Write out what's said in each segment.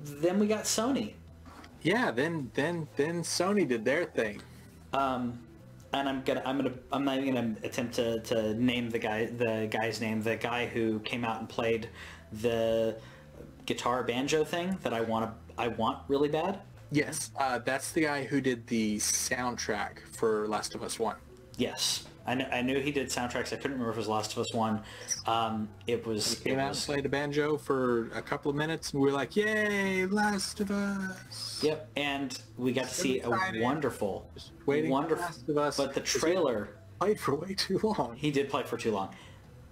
then we got Sony. Yeah, then Sony did their thing. And I'm not even gonna attempt to name the guy's name. The guy who came out and played the guitar banjo thing that I want really bad. Yes, that's the guy who did the soundtrack for Last of Us 1. Yes, I knew he did soundtracks. I couldn't remember if it was Last of Us 1. He came out and played a banjo for a couple of minutes, and we were like, "Yay, Last of Us!" Yep, and we got to see a wonderful, Last of Us. But the trailer played for way too long. He did play for too long,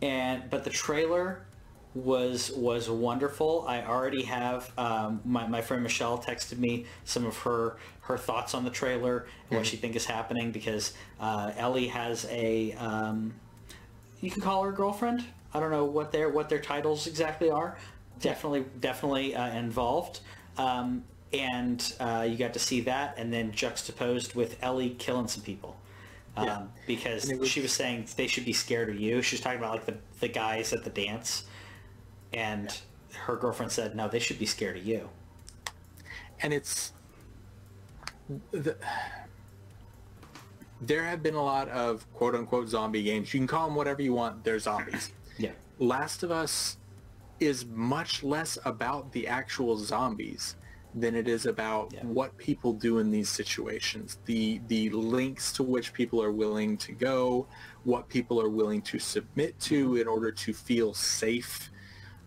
but the trailer was wonderful. I already have my friend Michelle texted me some of her thoughts on the trailer and what she thinks is happening, because Ellie has a you can call her girlfriend. I don't know what their titles exactly are. Definitely involved. And you got to see that, and then juxtaposed with Ellie killing some people. Because she was saying they should be scared of you. She was talking about like the guys at the dance, and her girlfriend said, no, they should be scared of you. And there have been a lot of quote-unquote zombie games. You can call them whatever you want. They're zombies. Yeah. Last of Us is much less about the actual zombies than it is about what people do in these situations, the lengths to which people are willing to go, what people are willing to submit to in order to feel safe,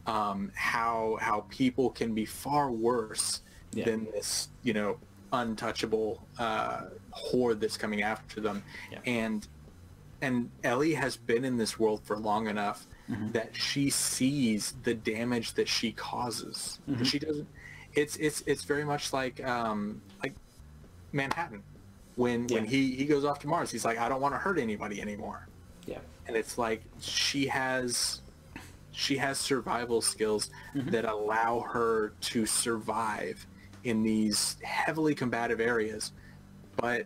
how people can be far worse than this, untouchable horde that's coming after them. And Ellie has been in this world for long enough that she sees the damage that she causes. She doesn't. It's very much like Manhattan when he goes off to Mars. He's like, I don't want to hurt anybody anymore. Yeah. And it's like she has survival skills that allow her to survive in these heavily combative areas, but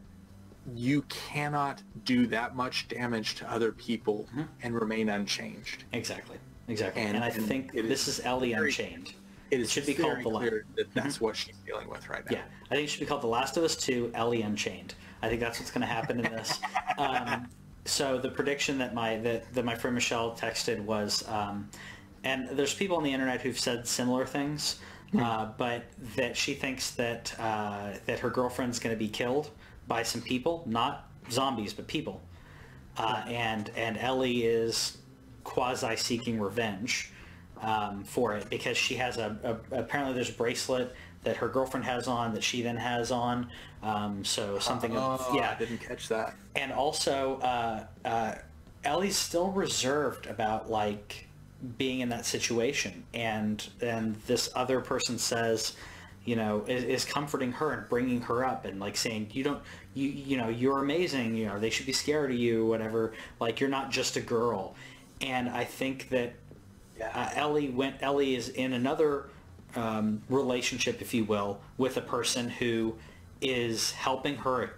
you cannot do that much damage to other people and remain unchanged. Exactly. And I think this is Ellie Unchained. It should be called The Last. That's what she's dealing with right now. Yeah, I think it should be called The Last of Us 2, Ellie Unchained. I think that's what's going to happen in this. So the prediction that my friend Michelle texted was, and there's people on the internet who've said similar things, but that she thinks that her girlfriend's going to be killed by some people, not zombies, but people, and Ellie is quasi seeking revenge for it, because she has apparently there's a bracelet that her girlfriend has on that she then has on, so something I didn't catch that. And also Ellie's still reserved about like being in that situation, and this other person says, is comforting her and bringing her up and like saying, you're amazing, they should be scared of you, whatever, like you're not just a girl. And I think that Ellie is in another relationship, if you will, with a person who is helping her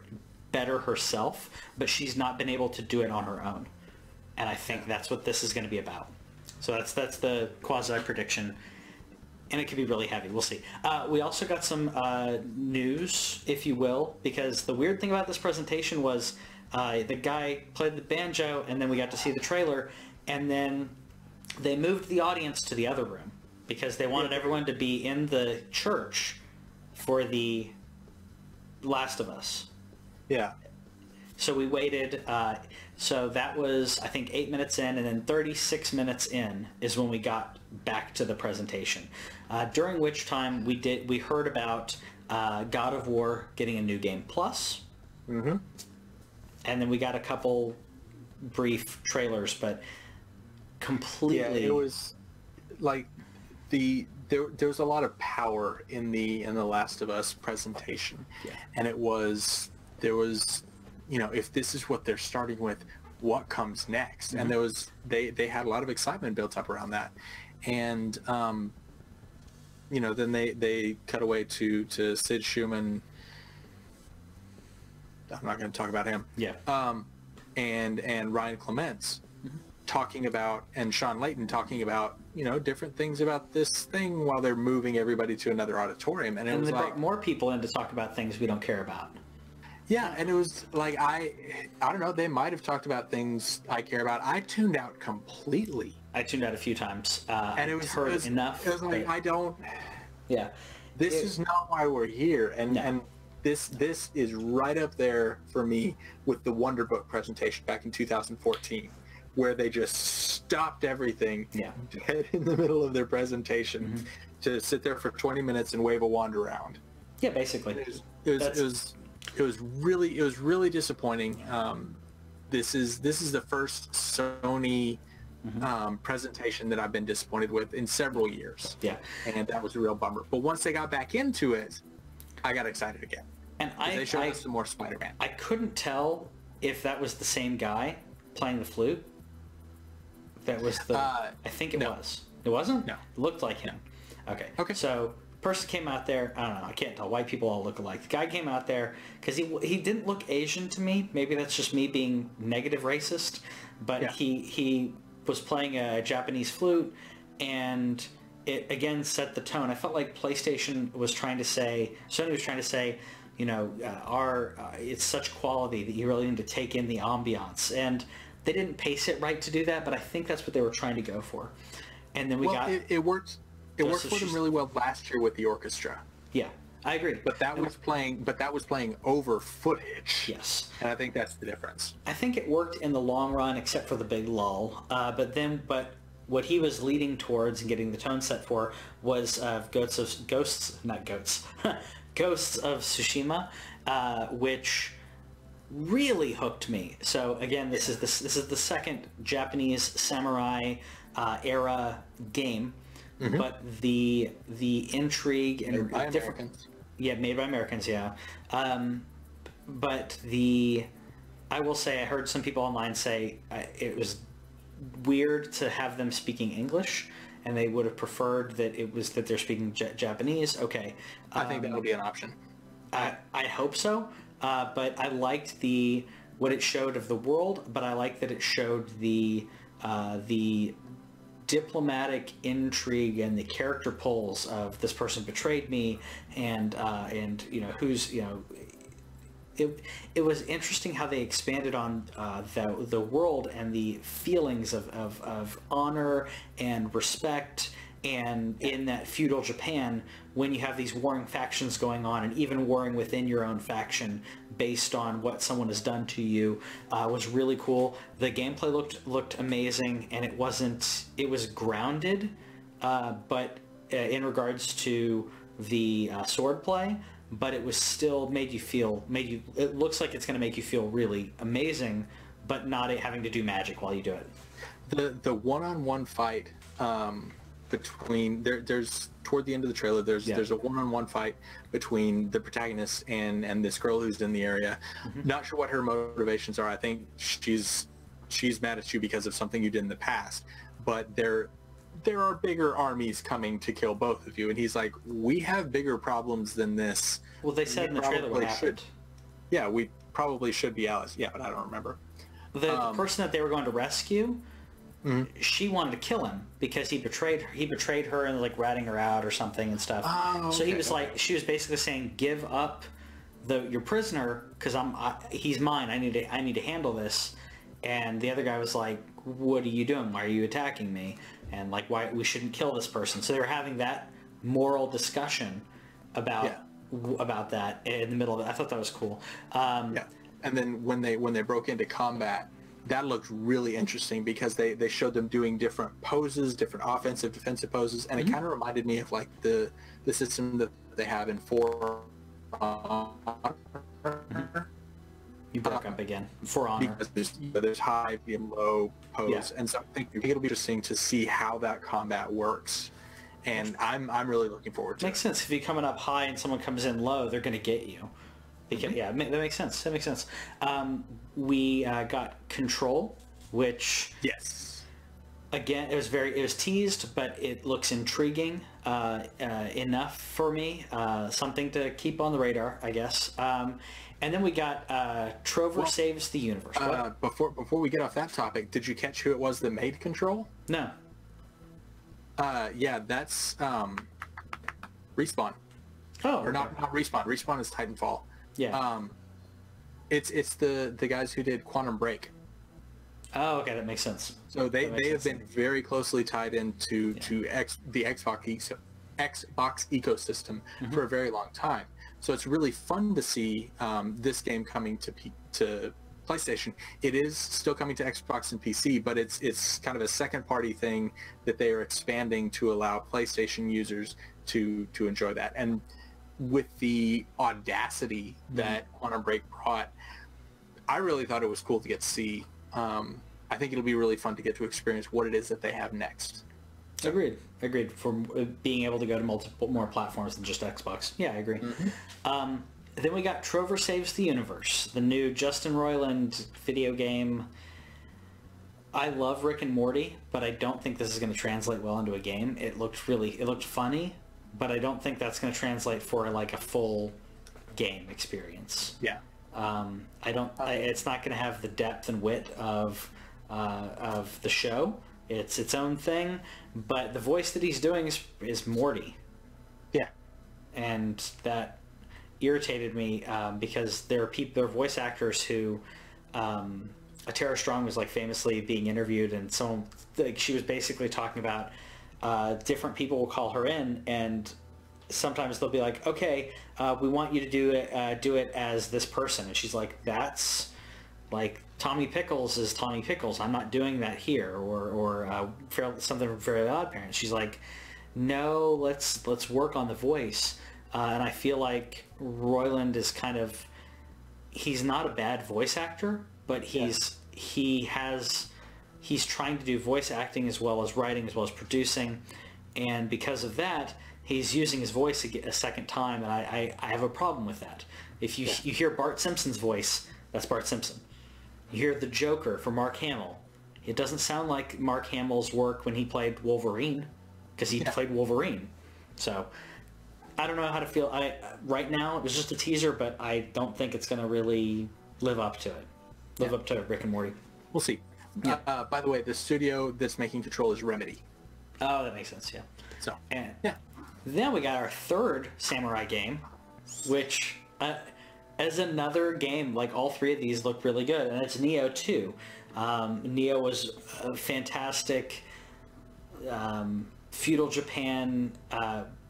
better herself, but she's not been able to do it on her own. And I think that's what this is going to be about. So that's the quasi prediction, and it could be really heavy. We'll see. We also got some news, if you will, because the weird thing about this presentation was the guy played the banjo, and then we got to see the trailer, and then they moved the audience to the other room because they wanted everyone to be in the church for the Last of Us. Yeah. So we waited. So that was, I think, 8 minutes in, and then 36 minutes in is when we got back to the presentation. During which time we heard about God of War getting a new game plus. And then we got a couple brief trailers, but completely. Yeah, it was like there was a lot of power in the Last of Us presentation, and there was if this is what they're starting with, what comes next? And there was they had a lot of excitement built up around that, and then they cut away to Sid Schumann. I'm not going to talk about him. Yeah. And Ryan Clements talking about, and Sean Layton talking about, different things about this thing while they're moving everybody to another auditorium. And it was they like, brought more people in to talk about things we don't care about. Yeah, and it was like, I don't know, they might have talked about things I care about. I tuned out completely. I tuned out a few times. And it was enough. It was like, Yeah. This is not why we're here. And this is right up there for me with the Wonder Book presentation back in 2014, where they just stopped everything dead in the middle of their presentation to sit there for 20 minutes and wave a wand around. Yeah, basically. It was really disappointing. This is the first Sony presentation that I've been disappointed with in several years. Yeah, and that was a real bummer. But once they got back into it, I got excited again. And they showed us some more Spider-Man. I couldn't tell if that was the same guy playing the flute. That was the. I think it was. It wasn't. No, it looked like him. Okay. So person came out there. I don't know. I can't tell. White people all look alike. The guy came out there because he didn't look Asian to me. Maybe that's just me being negative racist. But he was playing a Japanese flute, and it again set the tone. I felt like PlayStation was trying to say, Sony was trying to say, it's such quality that you really need to take in the ambiance, and they didn't pace it right to do that. But I think that's what they were trying to go for. And then it worked. It worked for them really well last year with the orchestra. Yeah, I agree. But that was playing over footage. Yes. And I think that's the difference. I think it worked in the long run, except for the big lull. But what he was leading towards and getting the tone set for was Ghosts of Tsushima, which really hooked me. So again, this is the second Japanese samurai era game. But the intrigue and made by Americans. Yeah, made by Americans. Yeah, but I will say I heard some people online say it was weird to have them speaking English, and they would have preferred that they're speaking Japanese. Okay, I think that would be an option. I hope so, but I liked what it showed of the world, but I liked that it showed the diplomatic intrigue and the character pulls of this person betrayed me, and who's it was interesting how they expanded on the world and the feelings of honor and respect. And in that feudal Japan, when you have these warring factions going on, and even warring within your own faction based on what someone has done to you, was really cool. The gameplay looked amazing, and it was grounded, but in regards to the sword play, but it was still it looks like it's going to make you feel really amazing, but not having to do magic while you do it. The one-on-one fight between there's toward the end of the trailer there's a one-on-one fight between the protagonist and this girl who's in the area. Not sure what her motivations are. I think she's mad at you because of something you did in the past, but there are bigger armies coming to kill both of you, and he's like, we have bigger problems than this. Well, they said in the trailer what happened. Yeah, we probably should be allies. Yeah, but I don't remember. The person that they were going to rescue, she wanted to kill him because he betrayed her and like ratting her out or something and stuff. So he was like, she was basically saying, give up your prisoner because he's mine. I need to handle this. And the other guy was like, what are you doing? Why are you attacking me? And like, why we shouldn't kill this person. So they were having that moral discussion about that in the middle of it. I thought that was cool. And then when they broke into combat, that looked really interesting because they showed them doing different poses, different offensive, defensive poses, and it kind of reminded me of like the system that they have in For Honor. You broke up again. For Honor. Because there's high, medium, low pose, and so I think it'll be interesting to see how that combat works. And I'm really looking forward to it. Makes sense. If you're coming up high and someone comes in low, they're going to get you. Because, that makes sense. That makes sense. We got Control, which Again, it was teased, but it looks intriguing enough for me. Something to keep on the radar, I guess. And then we got Trover Saves the Universe. Before we get off that topic, did you catch who it was that made Control? No. Yeah, that's Respawn. Oh, or not Respawn. Respawn is Titanfall. Yeah. It's the guys who did Quantum Break. Oh, okay, that makes sense. So they have been very closely tied into the Xbox ecosystem for a very long time. So it's really fun to see this game coming to PlayStation. It is still coming to Xbox and PC, but it's kind of a second party thing that they are expanding to allow PlayStation users to enjoy that. And with the audacity that Quantum Break brought, I really thought it was cool to get to see. I think it'll be really fun to get to experience what it is that they have next. Agreed. For being able to go to multiple more platforms than just Xbox. Yeah, I agree. Then we got Trover Saves the Universe, the new Justin Roiland video game. I love Rick and Morty, but I don't think this is going to translate well into a game. It looked funny, but I don't think that's going to translate for like a full game experience. Yeah. It's not going to have the depth and wit of the show. It's its own thing, but the voice that he's doing is Morty. Yeah. And that irritated me because there are voice actors who Tara Strong was like famously being interviewed, and she was basically talking about different people will call her in, and sometimes they'll be like, okay, we want you to do it as this person, and she's like, that's like Tommy Pickles is Tommy Pickles. I'm not doing that here, or something from Fairly Odd Parents. She's like, no, let's work on the voice. And I feel like Roiland is he's not a bad voice actor, but he's trying to do voice acting as well as writing as well as producing, and because of that, he's using his voice a second time, and I have a problem with that. If you hear Bart Simpson's voice, that's Bart Simpson. You hear the Joker for Mark Hamill. It doesn't sound like Mark Hamill's work when he played Wolverine, because he played Wolverine. So I don't know how to feel. Right now, it was just a teaser, but I don't think it's going to really live up to it. Up to Rick and Morty. We'll see. Yeah. By the way, the studio that's making Control is Remedy. Oh, that makes sense, yeah. So, and then we got our third Samurai game, which as another game, like all three of these look really good, and it's Nioh 2. Nioh was a fantastic feudal Japan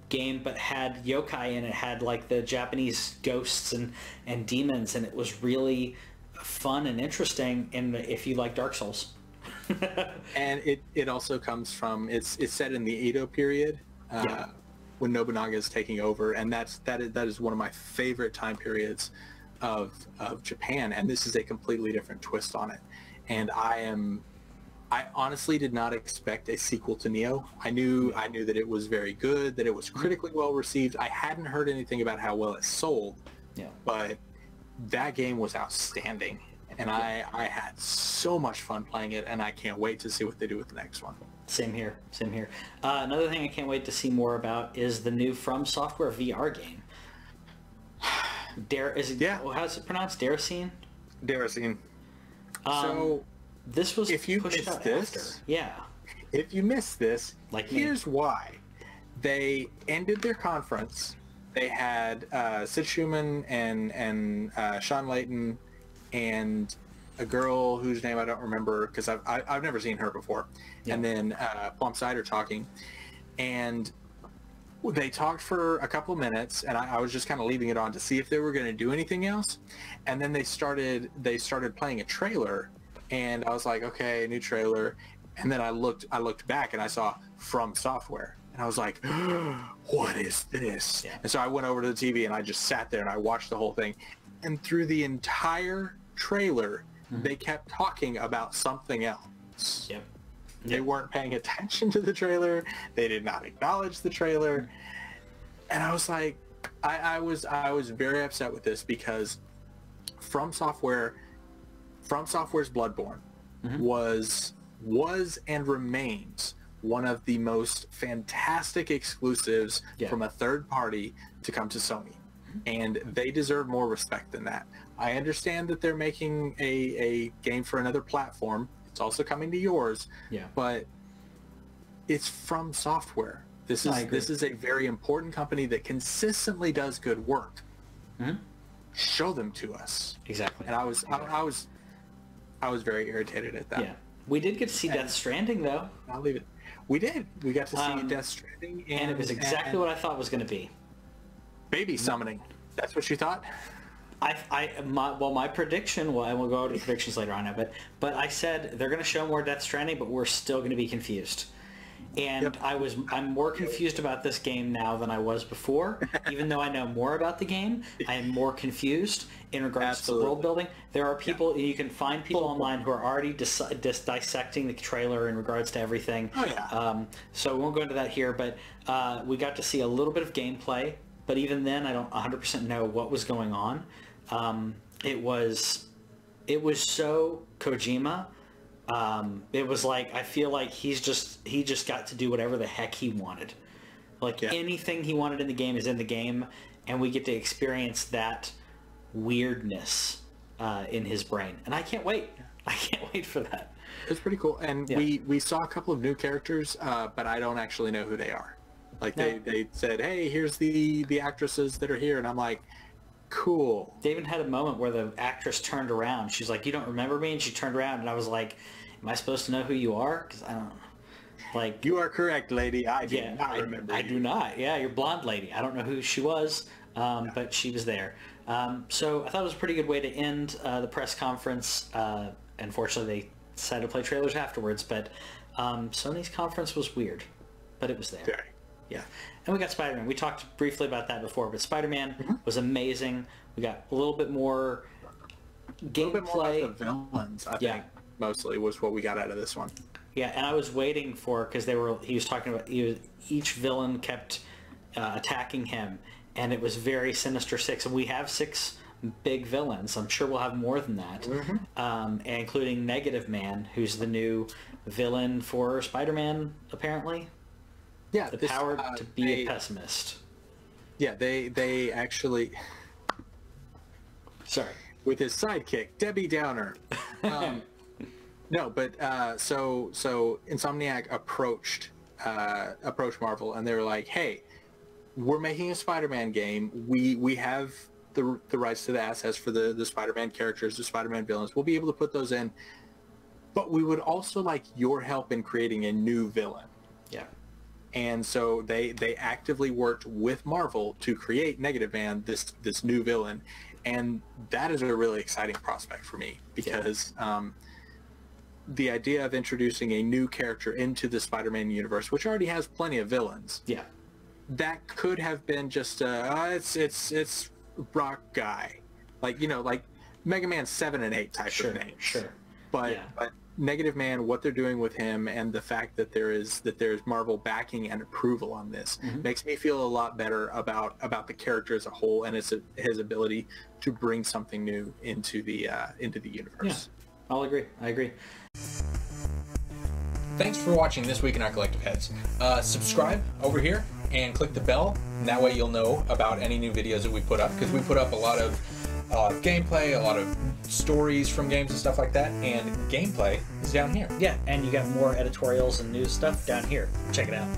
game, but had yokai in it, had like the Japanese ghosts and demons, and it was really fun and interesting if you like Dark Souls. And it also comes from, it's set in the Edo period, when Nobunaga is taking over, and that is one of my favorite time periods of Japan, and this is a completely different twist on it. And I honestly did not expect a sequel to Nioh. I knew that it was very good, that it was critically well received. I hadn't heard anything about how well it sold, but that game was outstanding, and I had so much fun playing it, and I can't wait to see what they do with the next one. Same here. Another thing I can't wait to see more about is the new From Software VR game. How's it pronounced? Deracine? Deracine. So this was if you pushed missed out this, after. Yeah. If you missed this, Here's why. They ended their conference. They had Sid Schumann and Sean Layton and a girl whose name I don't remember because I've never seen her before. Yeah. And then Plum Sider talking, and they talked for a couple of minutes, and I was just kind of leaving it on to see if they were going to do anything else. And then they started playing a trailer, and I was like, okay, new trailer. And then I looked back and I saw From Software, and I was like, what is this? Yeah. And so I went over to the TV and I just sat there and I watched the whole thing. And through the entire trailer, they kept talking about something else. Yep. They weren't paying attention to the trailer. They did not acknowledge the trailer. And I was like, I was very upset with this because From Software's Bloodborne was was and remains one of the most fantastic exclusives from a third party to come to Sony. And they deserve more respect than that. I understand that they're making a game for another platform. It's also coming to yours. Yeah. But it's From Software. This is a very important company that consistently does good work. Show them to us. Exactly. And I was very irritated at that. Yeah. We did get to see Death Stranding, though. I'll leave it. We did. We got to see Death Stranding. And it was exactly what I thought it was going to be. Baby summoning. That's what you thought? My prediction, well, and we'll go over to predictions later on, but I said they're going to show more Death Stranding, but we're still going to be confused. And I'm more confused about this game now than I was before. Even though I know more about the game, I am more confused in regards to the world building. There are people, you can find people online who are already dissecting the trailer in regards to everything. Oh, yeah. So we won't go into that here, but we got to see a little bit of gameplay. But even then, I don't 100% know what was going on. It was so Kojima. It was like, I feel like he just got to do whatever the heck he wanted. Like anything he wanted in the game is in the game, and we get to experience that weirdness in his brain. And I can't wait. I can't wait for that. It's pretty cool. And we saw a couple of new characters, but I don't actually know who they are. Like they said, hey, here's the actresses that are here, and I'm like, cool. They even had a moment where the actress turned around. She's like, you don't remember me? And she turned around, and I was like, am I supposed to know who you are? Because I don't, like... You are correct, lady. I do not remember I do not. Yeah, you're blonde lady. I don't know who she was, but she was there. So I thought it was a pretty good way to end the press conference. Unfortunately, they decided to play trailers afterwards, but Sony's conference was weird, but it was there. Very. Yeah. And we got Spider-Man. We talked briefly about that before, but Spider-Man was amazing. We got a little bit more gameplay. A little bit more about the villains, I think, mostly, was what we got out of this one. Yeah, and I was waiting for, because he was talking about, each villain kept attacking him, and it was very Sinister Six. And we have 6 big villains. I'm sure we'll have more than that, including Negative Man, who's the new villain for Spider-Man, apparently. Yeah, the power to be a pessimist. Yeah, they actually... Sorry. With his sidekick, Debbie Downer. No, but so Insomniac approached Marvel, and they were like, hey, we're making a Spider-Man game. We have the rights to the assets for the Spider-Man characters, the Spider-Man villains. We'll be able to put those in. But we would also like your help in creating a new villain. Yeah. And so they actively worked with Marvel to create Negative Man, this new villain, and that is a really exciting prospect for me, because the idea of introducing a new character into the Spider-Man universe, which already has plenty of villains, that could have been just it's Rock Guy, like Mega Man 7 and 8 type of names. Sure. But Negative Man, what they're doing with him, and the fact that there's Marvel backing and approval on this makes me feel a lot better about the character as a whole, and his ability to bring something new into the universe. Yeah, I'll agree. I agree. Thanks for watching This Week in Our Collective Heads. Subscribe over here and click the bell, and that way you'll know about any new videos that we put up, because we put up a lot of gameplay, a lot of stories from games and stuff like that, and gameplay is down here. Yeah, and you got more editorials and news stuff down here. Check it out.